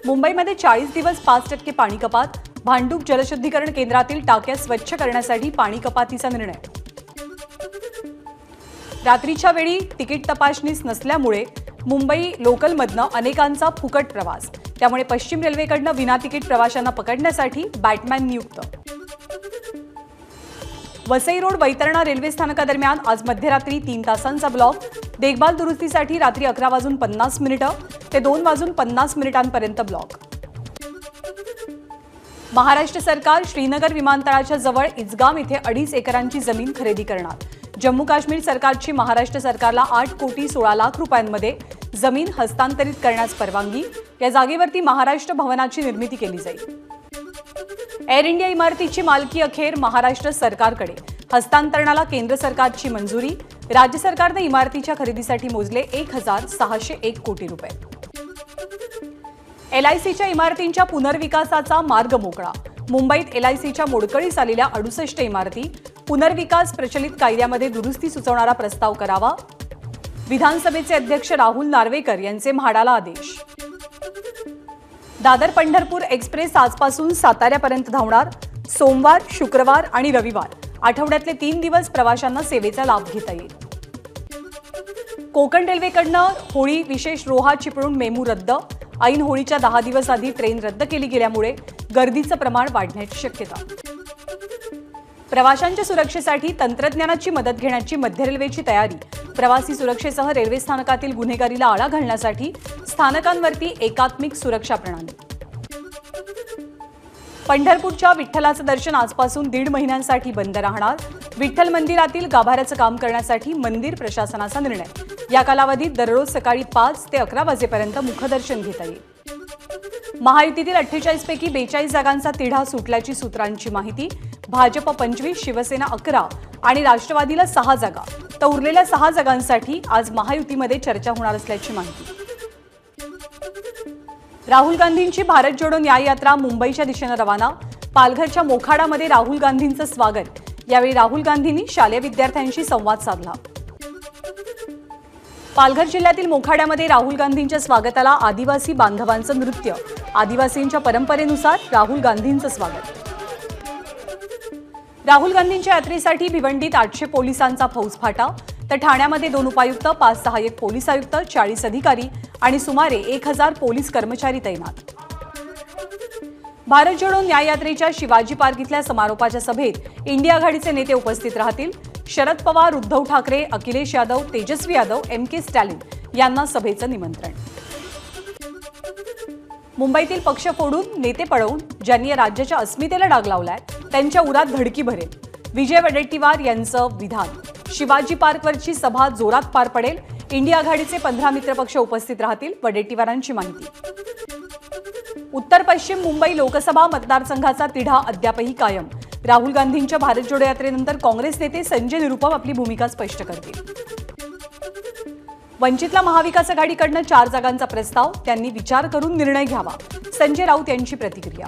मुंबईमध्ये 40 दिवस 5% पाणी कपात, भांडूप जलशुद्धीकरण केंद्रातील टाक्या स्वच्छ करण्यासाठी पाणी कपातीचा निर्णय। रात्रीच्या वेळी तिकीट तपासणीस नसल्यामुळे मुंबई लोकलमधनं अनेकांचा फुकट प्रवास, त्यामुळे पश्चिम रेल्वेकडनं विना तिकीट प्रवाशांना पकडण्यासाठी बॅटमॅन नियुक्त। वसई रोड वैतरणा रेल्वे स्थानकादरम्यान आज मध्यरात्री 3 तासांचा ब्लॉक, देखभाल दुरुस्तीसाठी रात्री 11:50 ते 2:50 ब्लॉक। महाराष्ट्र सरकार श्रीनगर विमानतळाच्या जवळ इजगाम इथे 2.5 एकरांची जमीन खरेदी करणार। जम्मू काश्मीर सरकारची महाराष्ट्र सरकारला 8,16,00,000 रुपयांमध्ये जमीन हस्तांतरित करण्यास परवानगी। या जागेवरती महाराष्ट्र भवनाची निर्मिती केली जाईल। एअर इंडिया इमारतीची मालकी अखेर महाराष्ट्र सरकारकडे, हस्तांतरणाला केंद्र सरकारची मंजुरी। राज्य सरकारने इमारतीच्या खरेदीसाठी मोजले 1,601 कोटी रुपये। LICच्या इमारतींच्या पुनर्विकासाचा मार्ग मोकळा, मुंबईत LICच्या मोडकळीस आलेल्या 68 इमारती पुनर्विकास प्रचलित कायद्यामध्ये दुरुस्ती सुचवणारा प्रस्ताव करावा। विधानसभेचे अध्यक्ष राहुल नार्वेकर यांचे म्हाडाला आदेश। दादर पंढरपूर एक्सप्रेस आजपासून साताऱ्यापर्यंत धावणार। सोमवार, शुक्रवार आणि रविवार आठवड्यातले 3 दिवस प्रवाशांना सेवेचा लाभ घेता येईल। कोकण रेल्वेकडनं होळी विशेष रोहा चिपळूण मेमू रद्द, ऐन होळीच्या 10 दिवस आधी ट्रेन रद्द केली गेल्यामुळे गर्दीचं प्रमाण वाढण्याची शक्यता। प्रवाशांच्या सुरक्षेसाठी तंत्रज्ञानाची मदत घेण्याची मध्य रेल्वेची तयारी, प्रवासी सुरक्षेसह रेल्वे स्थानकातील गुन्हेगारीला आळा घालण्यासाठी स्थानकांवरती एकात्मिक सुरक्षा प्रणाली। पंढरपूरच्या विठ्ठलाचं दर्शन आजपासून 1.5 महिन्यांसाठी बंद राहणार। विठ्ठल मंदिरातील गाभाऱ्याचं काम करण्यासाठी मंदिर प्रशासनाचा निर्णय। या कालावधीत दररोज सकाळी 5 ते 11 वाजेपर्यंत मुखदर्शन घेता येईल। महायुतीतील 48 पैकी 42 जागांचा तिढा सुटल्याची सूत्रांची माहिती। भाजप 25, शिवसेना 11 आणि राष्ट्रवादीला 6 जागा, तर उरलेल्या 6 जागांसाठी आज महायुतीमध्ये चर्चा होणार असल्याची माहिती। राहुल गांधींची भारत जोडो न्याय यात्रा मुंबईच्या दिशेने रवाना। पालघरच्या मोखाडामध्ये राहुल गांधींचं स्वागत। यावेळी राहुल गांधींनी शालेय विद्यार्थ्यांशी संवाद साधला। पालघर जिल्ह्यातील मोखाड्यामध्ये राहुल गांधींच्या स्वागताला आदिवासी बांधवांचं नृत्य। आदिवासींच्या परंपरेनुसार राहुल गांधींचं स्वागत। राहुल गांधींच्या यात्रेसाठी भिवंडीत 800 पोलिसांचा फौजफाटा, तर ठाण्यामध्ये 2 उपायुक्त, 5 सहाय्यक पोलीस आयुक्त, 40 अधिकारी आणि सुमारे 1000 पोलीस कर्मचारी तैनात। भारत जोडो न्याय यात्रेच्या शिवाजी पार्क इथल्या समारोपाच्या सभेत इंडिया आघाडीचे नेते उपस्थित राहतील। शरद पवार, उद्धव ठाकरे, अखिलेश यादव, तेजस्वी यादव, MK स्टॅलिन यांना सभेचं निमंत्रण। मुंबईतील पक्ष फोडून नेते पळवून ज्यांनी राज्याच्या अस्मितेला डाग लावलाय त्यांच्या उरात धडकी भरेल, विजय वडेट्टीवार यांचं विधान। शिवाजी पार्कवरची सभा जोरात पार पडेल। इंडिया आघाडीचे 15 मित्रपक्ष उपस्थित राहतील, वडेट्टीवारांची माहिती। उत्तर पश्चिम मुंबई लोकसभा मतदारसंघाचा तिढा अद्यापही कायम। राहुल गांधींच्या भारत जोडो यात्रेनंतर काँग्रेस नेते संजय निरुपम आपली भूमिका स्पष्ट करतील। वंचितला महाविकास आघाडीकडनं 4 जागांचा प्रस्ताव, त्यांनी विचार करून निर्णय घ्यावा, संजय राऊत यांची प्रतिक्रिया।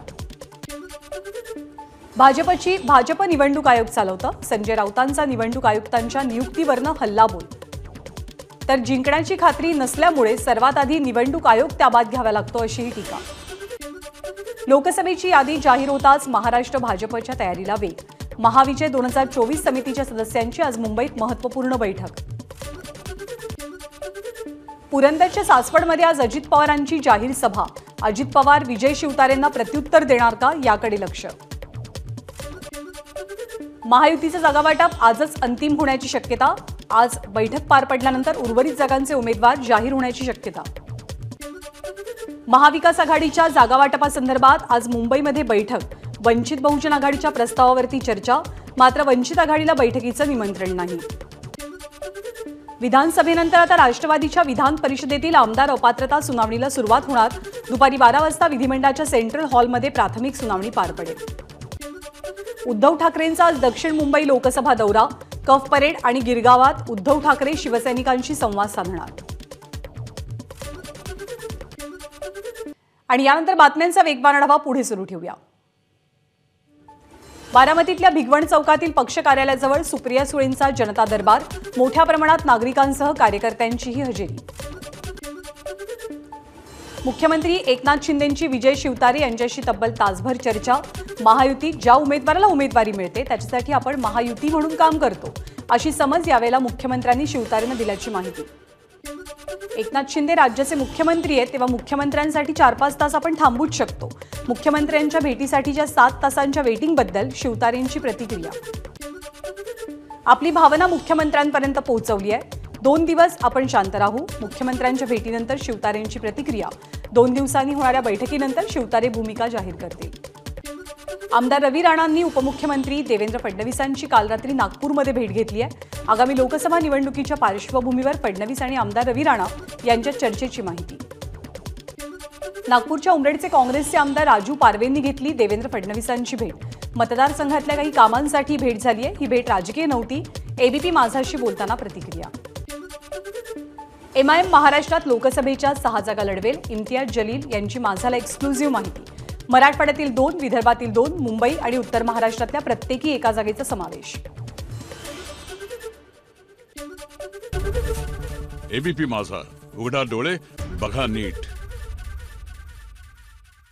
भाजप निवडणूक आयोग चालवतं, संजय राऊतांचा निवडणूक आयुक्तांच्या नियुक्तीवरनं हल्लाबोल। तर जिंकण्याची खात्री नसल्यामुळे सर्वात आधी निवडणूक आयोग ताब्यात घ्यावा लागतो अशीही टीका। लोकसभेची यादी जाहीर होताच महाराष्ट्र भाजपच्या तयारीला वेग। महाविजय 2024 समितीच्या सदस्यांची आज मुंबईत महत्त्वपूर्ण बैठक। पुरंदरच्या सासवडमध्ये आज अजित पवारांची जाहीर सभा। अजित पवार विजय शिवतारेंना प्रत्युत्तर देणार का, याकडे लक्ष। महायुतीचं जागावाटप आजच अंतिम होण्याची शक्यता। आज बैठक पार पडल्यानंतर उर्वरित जागांचे उमेदवार जाहीर होण्याची शक्यता। महाविकास आघाडीच्या जागावाटपासंदर्भात आज मुंबईमध्ये बैठक। वंचित बहुजन आघाडीच्या प्रस्तावावरती चर्चा, मात्र वंचित आघाडीला बैठकीचं निमंत्रण नाही। विधानसभेनंतर आता राष्ट्रवादीच्या विधान परिषदेतील आमदार अपात्रता सुनावणीला सुरुवात होणार। दुपारी 12 वाजता विधिमंडळाच्या सेंट्रल हॉलमध्ये प्राथमिक सुनावणी पार पडेल। उद्धव ठाकरेंचा आज दक्षिण मुंबई लोकसभा दौरा। कफ परेड आणि गिरगावात उद्धव ठाकरे शिवसैनिकांशी संवाद साधणार। आणि यानंतर बातम्यांचा वेगवान आढावा पुढे सुरू ठेवूया। बारामतीतल्या भिगवण चौकातील पक्ष कार्यालयाजवळ सुप्रिया सुळेंचा जनता दरबार। मोठ्या प्रमाणात नागरिकांसह कार्यकर्त्यांचीही हजेरी। मुख्यमंत्री एकनाथ शिंदेंची विजय शिवतारे यांच्याशी तब्बल तासभर चर्चा। महायुतीत ज्या उमेदवाराला उमेदवारी मिळते त्याच्यासाठी आपण महायुती म्हणून काम करतो, अशी समज यावेळेला मुख्यमंत्र्यांनी शिवतारेंना दिल्याची माहिती। एकनाथ शिंदे राज्याचे मुख्यमंत्री आहेत, तेव्हा मुख्यमंत्र्यांसाठी 4-5 तास आपण थांबूच शकतो। मुख्यमंत्र्यांच्या भेटीसाठीच्या 7 तासांच्या वेटिंगबद्दल शिवतारेंची प्रतिक्रिया। आपली भावना मुख्यमंत्र्यांपर्यंत पोहोचवली आहे। 2 दिवस आपण शांत राहू। मुख्यमंत्र्यांच्या भेटीनंतर शिवतारेंची प्रतिक्रिया। 2 दिवसांनी होणाऱ्या बैठकीनंतर शिवतारे भूमिका जाहीर करतील। आमदार रवी राणांनी उपमुख्यमंत्री देवेंद्र फडणवीसांची काल रात्री नागपूरमध्ये भेट घेतली आहे। आगामी लोकसभा निवडणुकीच्या पार्श्वभूमीवर फडणवीस आणि आमदार रवी राणा यांच्यात चर्चेची माहिती। नागपूरच्या उमरेडचे काँग्रेसचे आमदार राजू पारवेंनी घेतली देवेंद्र फडणवीसांची भेट। मतदारसंघातल्या काही कामांसाठी भेट झाली आहे। ही भेट राजकीय नव्हती। एबीपी माझाशी बोलताना प्रतिक्रिया। एमआयएम महाराष्ट्रात लोकसभेच्या 6 जागा लढवेल। इम्तियाज जलील यांची माझाला एक्सक्लुझिव्ह माहिती। मराठवाड्यातील 2, विदर्भातील 2, मुंबई आणि उत्तर महाराष्ट्रातल्या प्रत्येकी एका जागेचा समावेश। एबीपी माझा, उघडा डोळे बघा नीट।